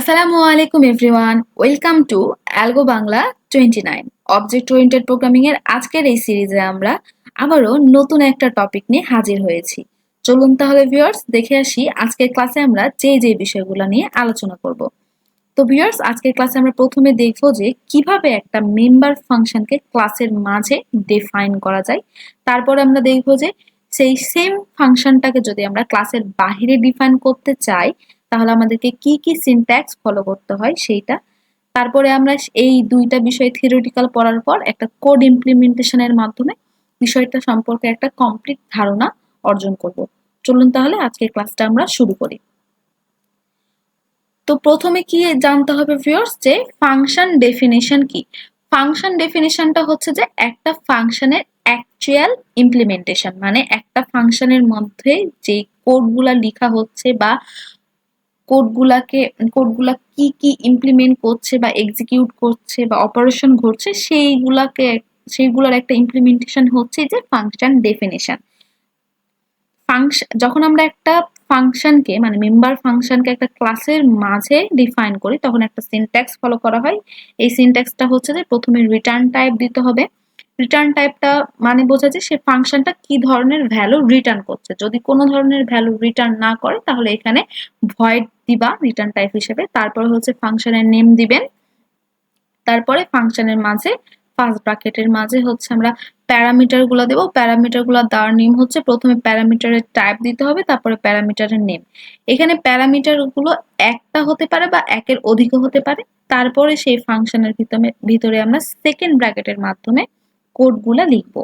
আসসালামু আলাইকুম everyone, welcome to algo Bangla 29। Object oriented programming এর আজকের এই সিরিজে আমরা আবারও নতুন একটা টপিক নিয়ে হাজির হয়েছি। চলুন তাহলে ভিউয়ার্স দেখে আসি আজকের ক্লাসে আমরা যে বিষয়গুলো নিয়ে আলোচনা করব। তো ভিউয়ার্স, আজকের ক্লাসে আমরা প্রথমে দেখব যে কিভাবে একটা মেম্বার ফাংশনকে ক্লাসের মাঝে ডিফাইন করা যায়। তারপরে আমরা দেখব যে সেই সেম ফাংশনটাকে যদি আমরা ক্লাসের বাহিরে ডিফাইন করতে চাই তাহলে আমাদেরকে কি কি সিনট্যাক্স ফলো করতে হয় সেইটা। তারপরে আমরা এই দুইটা বিষয় থিওরিটিক্যাল পড়ার পর একটা কোড ইমপ্লিমেন্টেশনের মাধ্যমে বিষয়টা সম্পর্কে একটা কমপ্লিট ধারণা অর্জন করব। চলুন তাহলে আজকের ক্লাসটা আমরা শুরু করি। তো প্রথমে কি জানতে হবে ভিউয়ার্স যে ফাংশন ডেফিনিশন কি। ফাংশন ডেফিনিশনটা হচ্ছে যে একটা ফাংশনের অ্যাকচুয়াল ইমপ্লিমেন্টেশন, মানে একটা ফাংশনের মধ্যে যে কোডগুলা লেখা হচ্ছে বা কোডগুলা কি কি ইমপ্লিমেন্ট করছে বা এক্সিকিউট করছে বা অপারেশন ঘটছে সেইগুলার একটা ইমপ্লিমেন্টেশন হচ্ছে যে ফাংশন ডেফিনিশন। যখন আমরা একটা ফাংশনকে মানে মেম্বার ফাংশনকে একটা ক্লাসের মাঝে ডিফাইন করি তখন একটা সিনট্যাক্স ফলো করা হয়। এই সিনট্যাক্সটা হচ্ছে যে প্রথমে রিটার্ন টাইপ দিতে হবে। রিটার্ন টাইপটা মানে বোঝা যায় সে ফাংশনটা কি ধরনের ভ্যালু রিটার্ন করছে। যদি কোনো ধরনের ভ্যালু রিটার্ন না করে তাহলে এখানে ভয়েড দিবা রিটার্ন টাইপ হিসেবে। তারপরে হচ্ছে ফাংশনের নেম দিবেন। তারপরে ফাংশনের মাঝে ফার্স্ট ব্র্যাকেটের মাঝে হচ্ছে আমরা প্যারামিটার গুলো দেবো। প্যারামিটার গুলো দেওয়ার নেম হচ্ছে প্রথমে প্যারামিটারের টাইপ দিতে হবে, তারপরে প্যারামিটারের নেম। এখানে প্যারামিটার গুলো একটা হতে পারে বা একের অধিকও হতে পারে। তারপরে সেই ফাংশনের ভিতরে আমরা সেকেন্ড ব্র্যাকেটের মাধ্যমে কোডগুলা লিখবো।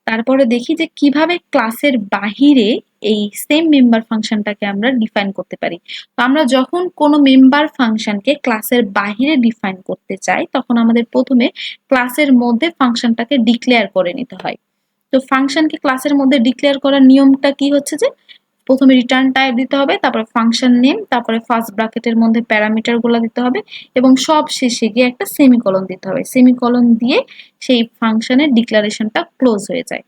তারপরে দেখি যে কিভাবে ক্লাসের বাহিরে এই সেম মেম্বার ফাংশনটাকে আমরা ডিফাইন করতে পারি। তো আমরা যখন কোনো মেম্বার ফাংশনকে ক্লাসের বাহিরে ডিফাইন করতে চাই তখন আমাদের প্রথমে ক্লাসের মধ্যে ফাংশনটাকে ডিক্লেয়ার করে নিতে হয়। তো ফাংশনকে ক্লাসের মধ্যে ডিক্লেয়ার করার নিয়মটা কি হচ্ছে যে প্রথমে রিটার্ন টাইপ দিতে হবে, তারপরে ফাংশন নেম, তারপরে ফার্স্ট ব্র্যাকেটের মধ্যে প্যারামিটার গুলো দিতে হবে এবং সব শেষে গিয়ে একটা সেমিকোলন দিতে হবে। সেমিকোলন দিয়ে সেই ফাংশনের ডিক্লারেশনটা ক্লোজ হয়ে যায়।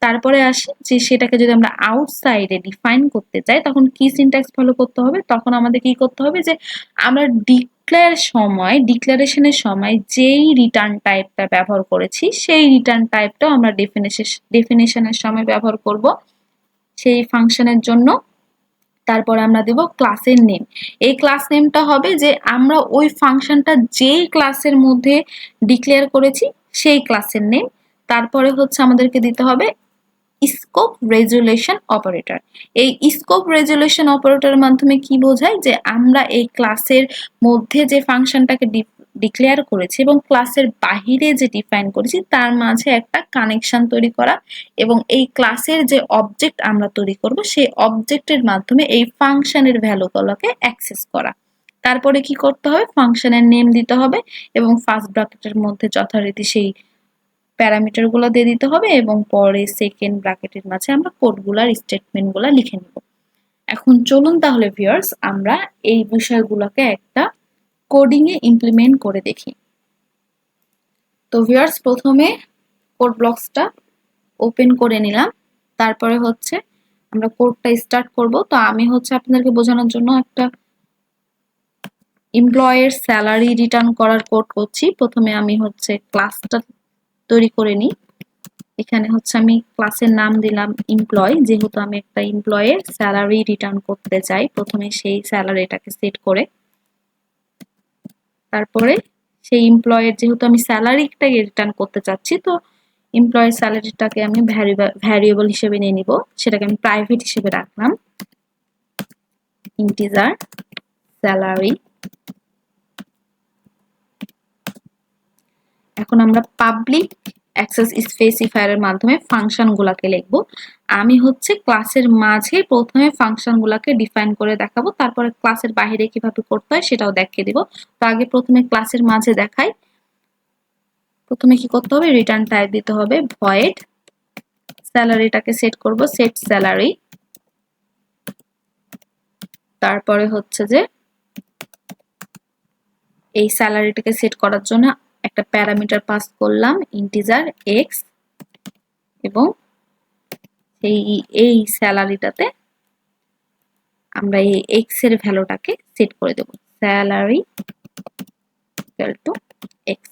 তারপরে আসি যে সেটাকে যদি আমরা আউটসাইডে ডিফাইন করতে চাই তখন কি সিনট্যাক্স ফলো করতে হবে। তখন আমাদের কি করতে হবে যে আমরা ডিক্লারেশনের সময় যেই রিটার্ন টাইপটা ব্যবহার করেছি সেই রিটার্ন টাইপটাও আমরা ডেফিনেশনের সময় ব্যবহার করব সেই ফাংশনের জন্য। তারপরে আমরা দেব ক্লাসের নেম। এই ক্লাস নেমটা হবে যে আমরা ওই ফাংশনটা যেই ক্লাসের মধ্যে ডিক্লেয়ার করেছি সেই ক্লাসের নেম। তারপরে হচ্ছে আমাদেরকে দিতে হবে স্কোপ রেজুলেশন অপারেটর। এই স্কোপ রেজুলেশন অপারেটরের মাধ্যমে কি বোঝায় যে আমরা এই ক্লাসের মধ্যে যে ফাংশনটাকে ডিক্লেয়ার করেছি এবং ক্লাসের বাহিরে যে ডিফাইন করেছি তার মাঝে একটা কানেকশন তৈরি করা এবং এই ক্লাসের যে অবজেক্ট আমরা তৈরি করব সেই অবজেক্টের মাধ্যমে এই ফাংশনের ভ্যালুগুলোকে অ্যাক্সেস করা। তারপরে কি করতে হবে, ফাংশনের নেম দিতে হবে এবং ফার্স্ট ব্র্যাকেটের মধ্যে যথারীতি সেই প্যারামিটার গুলো দিয়ে দিতে হবে এবং পরে সেকেন্ড ব্র্যাকেটের মাঝে আমরা কোডগুলার স্টেটমেন্টগুলো লিখে নিব। এখন চলুন তাহলে ভিউয়ার্স আমরা এই বিষয়গুলোকে একটা কোডিং এ ইমপ্লিমেন্ট করে দেখি। তো ভিউয়ার্স প্রথমে কোড ব্লকসটা ওপেন করে নিলাম। তারপরে হচ্ছে আমরা কোডটা স্টার্ট করব। তো আমি হচ্ছে আপনাদেরকে বোঝানোর জন্য একটা এমপ্লয়ের স্যালারি রিটার্ন করার কোড করছি। প্রথমে আমি হচ্ছে ক্লাসটা তৈরি করে নিই। এখানে হচ্ছে আমি ক্লাসের নাম দিলাম এমপ্লয়, যেহেতু আমি একটা এমপ্লয়ের স্যালারি রিটার্ন করতে চাই। প্রথমে সেই স্যালারিটাকে সেট করে তারপরে সেই এমপ্লয়ের যেহেতু আমি স্যালারিটাকে রিটার্ন করতে চাচ্ছি তো এমপ্লয়ের স্যালারিটাকে আমি ভ্যারিয়েবল হিসেবে নিয়ে নিব। সেটাকে আমি প্রাইভেট হিসেবে রাখলাম, ইন্টিজার স্যালারি। এখন আমরা পাবলিক অ্যাক্সেস স্পেসিফায়ারের মাধ্যমে ফাংশনগুলোকে লিখব। আমি হচ্ছে ক্লাসের মাঝে প্রথমে ফাংশনগুলোকে ডিফাইন করে দেখাবো, তারপরে ক্লাসের বাইরে কিভাবে করতে হয় সেটাও দেখিয়ে দিব। তো আগে প্রথমে ক্লাসের মাঝে দেখাই। প্রথমে কি করতে হবে, রিটার্ন টাইপ দিতে হবে ভয়েড স্যালারিটাকে সেট করব সেট স্যালারি। তারপরে হচ্ছে যে এই স্যালারিটাকে সেট করার জন্য একটা প্যারামিটার পাস করলাম ইন্টিজার এক্স এবং এই স্যালারিটাতে আমরা এই এক্স এর ভ্যালুটাকে সেট করে দেব স্যালারি ইকুয়াল টু এক্স।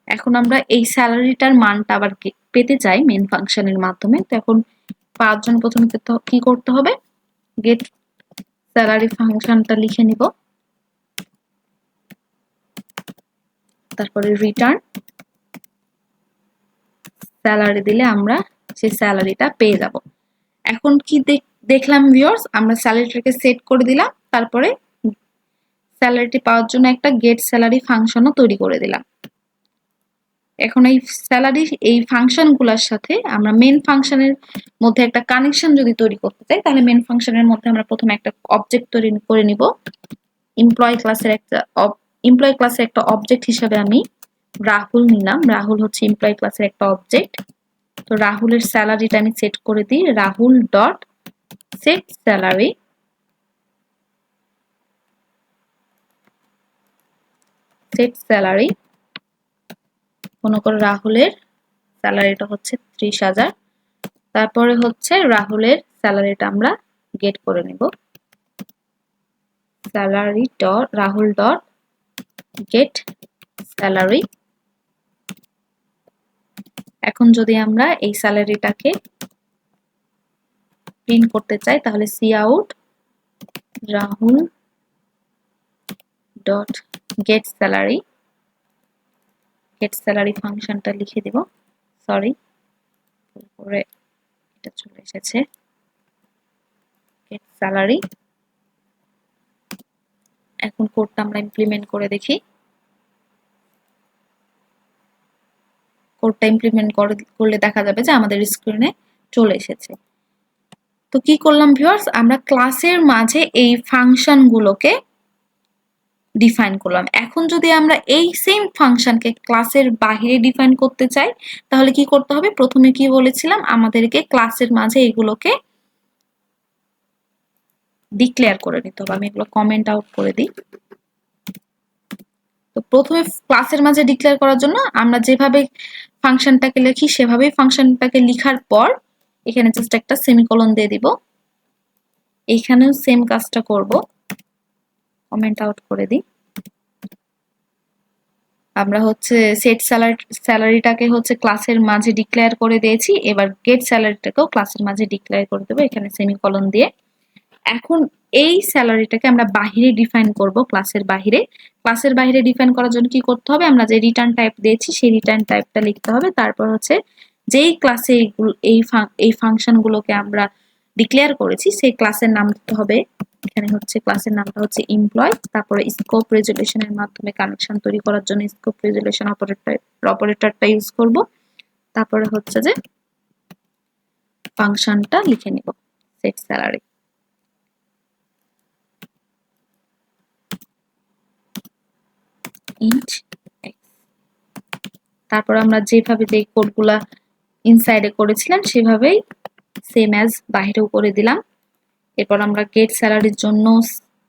এখন আমরা এই স্যালারিটার মানটা আবার পেতে চাই মেন ফাংশনের মাধ্যমে। তো এখন পাওয়ার জন্য প্রথমে কি করতে হবে, গেট স্যালারি ফাংশনটা লিখে নিব, তারপরে রিটার্ন স্যালারি দিলে আমরা সেই স্যালারিটা পেয়ে যাব। এখন কি দেখলাম ভিউয়ার্স, আমরা স্যালারিটাকে সেট করে দিলাম, তারপরে স্যালারিটি পাওয়ার জন্য একটা গেট স্যালারি ফাংশনও তৈরি করে দিলাম। এখন এই স্যালারি এই ফাংশনগুলোর সাথে আমরা মেন ফাংশনের মধ্যে একটা কানেকশন যদি তৈরি করতে চাই, তাহলে মেন ফাংশনের মধ্যে আমরা প্রথমে একটা অবজেক্ট তৈরি করে নিব। এমপ্লয় ক্লাসের একটা অবজেক্ট হিসেবে আমি রাহুল নিলাম। রাহুল হচ্ছে এমপ্লয় ক্লাসের একটা অবজেক্ট। তো রাহুলের স্যালারিটা আমি সেট করে দিই, Rahul dot set salary. Set salary, মনে করো রাহুলের স্যালারিটা হচ্ছে 30,000। তারপরে হচ্ছে রাহুলের স্যালারিটা আমরা গেট করে নিব, salary dot Rahul dot get salary. এখন যদি আমরা এই স্যালারিটাকে প্রিন্ট করতে চাই, তাহলে C out Rahul dot get salary, get salary ফাংশনটা লিখে দিব, সরি পরে এটা চলে এসেছে, গেট স্যালারি। এখন কোডটা আমরা ইমপ্লিমেন্ট করে দেখি। কোডটা ইমপ্লিমেন্ট করলে দেখা যাবে যে আমাদের স্ক্রিনে চলে এসেছে। তো কি করলাম ভিউয়ার্স, আমরা ক্লাসের মাঝে এই ফাংশনগুলোকে ডিফাইন করলাম। এখন যদি আমরা এই সেম ফাংশনকে ক্লাসের বাইরে ডিফাইন করতে চাই, তাহলে কি করতে হবে, প্রথমে কি বলেছিলাম, আমাদেরকে ক্লাসের মাঝে এগুলোকে ডিক্লেয়ার করে নিতে হবে। আমি এগুলো কমেন্ট আউট করে দিই। তো প্রথমে ক্লাসের মাঝে ডিক্লেয়ার করার জন্য আমরা যেভাবে ফাংশনটাকে লিখি সেভাবেই ফাংশনটাকে লিখার পর এখানে জাস্ট একটা সেমিকোলন দিয়ে দিব। এইখানেও সেম কাজটা করব, কমেন্ট আউট করে দিই। আমরা হচ্ছে সেট স্যালারিটাকে হচ্ছে ক্লাসের মাঝে ডিক্লেয়ার করে দিয়েছি, এবার গেট স্যালারিটাকেও ক্লাসের মাঝে ডিক্লেয়ার করে দেবো এখানে সেমিকোলন দিয়ে। এখন এই স্যালারিটাকে আমরা বাহিরে ডিফাইন করব, ক্লাসের বাহিরে। ক্লাসের বাহিরে ডিফাইন করার জন্য কি করতে হবে, আমরা যে রিটার্ন টাইপ দিয়েছি সেই রিটার্ন টাইপটা লিখতে হবে। তারপর হচ্ছে যেই ক্লাসে এই ফাংশনগুলোকে আমরা ডিক্লেয়ার করেছি সেই ক্লাসের নাম দিতে হবে। এখানে হচ্ছে ক্লাসের নামটা হচ্ছে এমপ্লয়, তারপরে স্কোপ রেজুলেশনের মাধ্যমে কানেকশন তৈরি করার জন্য স্কোপ রেজুলেশন অপারেটরটা ইউজ করব। তারপরে হচ্ছে যে ফাংশনটা লিখে নিব, সেট স্যালারি। তারপর আমরা যেভাবে যে কোডগুলা ইনসাইডে করেছিলাম সেভাবেই সেম অ্যাজ বাইরেও করে দিলাম। এরপর আমরা গেট স্যালারির জন্য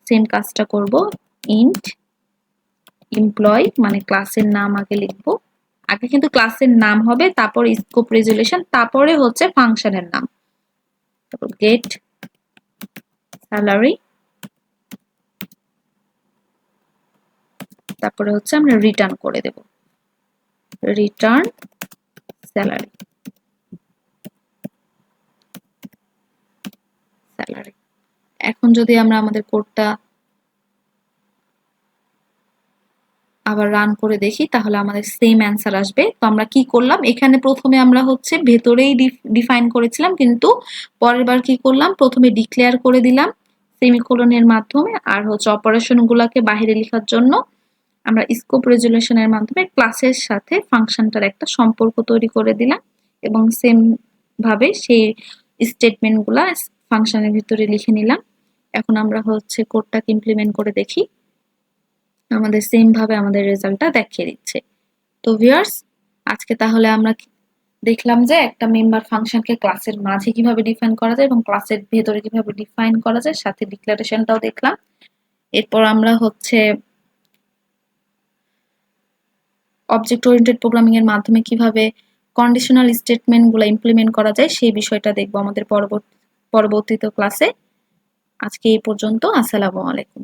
সেম কাজটা করব, ইন্ট এমপ্লয় মানে ক্লাসের নাম আগে লিখব। আগে কিন্তু ক্লাসের নাম হবে, তারপর স্কোপ রেজুলেশন, তারপরে হচ্ছে ফাংশনের নাম। তারপর গেট স্যালারি, তারপরে হচ্ছে আমরা রিটার্ন করে দেব, রিটার্ন স্যালারি। এখন যদি আমরা আমাদের কোডটা আবার রান করে দেখি, তাহলে আমাদের সেম অ্যান্সার আসবে। তো আমরা কি করলাম, এখানে প্রথমে আমরা হচ্ছে ভেতরেই ডিফাইন করেছিলাম, কিন্তু পরের বার কি করলাম, প্রথমে ডিক্লেয়ার করে দিলাম সেমিকোলনের মাধ্যমে, আর হচ্ছে অপারেশনগুলোকে বাইরে লেখার জন্য আমরা স্কোপ রেজুলেশনের মাধ্যমে ক্লাসের সাথে ফাংশনটার একটা সম্পর্ক তৈরি করে দিলাম, এবং সেম ভাবে সেই স্টেটমেন্টগুলা ফাংশনের ভিতরে লিখে নিলাম। এখন আমরা হচ্ছে কোডটাকে ইমপ্লিমেন্ট করে দেখি, আমাদের সেম ভাবে আমাদের রেজাল্টটা দেখিয়ে দিচ্ছে। তো ভিউয়ার্স, আজকে তাহলে আমরা দেখলাম যে একটা মেম্বার ফাংশনকে ক্লাসের মাঝে কিভাবে ডিফাইন করা যায় এবং ক্লাসের ভেতরে কিভাবে ডিফাইন করা যায়, সাথে ডিক্লারেশনটাও দেখলাম। এরপর আমরা হচ্ছে অবজেক্ট ওরিয়েন্টেড প্রোগ্রামিং এর মাধ্যমে কিভাবে কন্ডিশনাল স্টেটমেন্ট গুলো ইমপ্লিমেন্ট করা যায় সেই বিষয়টা দেখবো আমাদের পরবর্তী ক্লাসে। আজকে এই পর্যন্ত, আসসালামু আলাইকুম।